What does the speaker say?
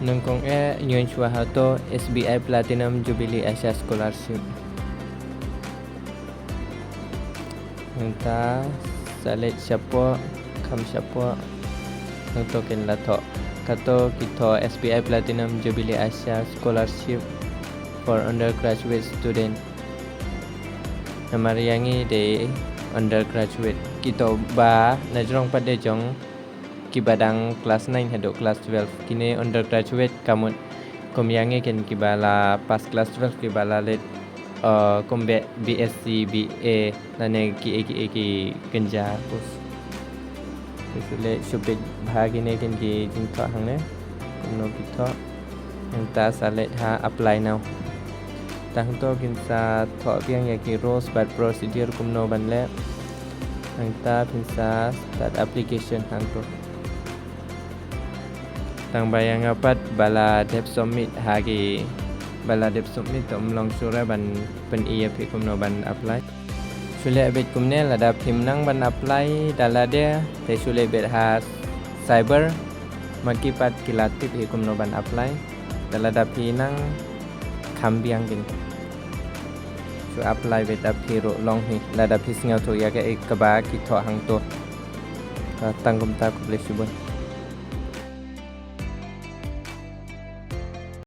nongkong nyon chua hato SBI Platinum Jubilee Asha Scholarship. Nta salet siapa kham siapa untuk ken lato kato kita SBI Platinum Jubilee Asha Scholarship for Undergraduate student. Nama riangi de Undergraduate kita ba najrong pada jong kiba dang kelas 9 haduh kelas 12 kini Undergraduate kamu komyangi ken kiba la pas kelas 12 kiba la let kombe BSc BA lane ki genja pus sule subit bahagi ne ken ki jingka hang ne kumno kita enta salet ha apply now tang to kin sa tho piang ya ki rules but procedure kumno ban le enta pinsa start application hang to tang bayang apat bala dep submit hagi bala dep submit tom long sura ban pen iya pi kumno ban apply sule bet kumne lada phimnang ban apply dala de te sule bet ha cyber makipat kilatip hi kumno ban apply dala da pinang khambiang kin so apply bet da phiro long hi lada phisngau to ya ke ekaba ki tho hang to tangkum ta kuble subon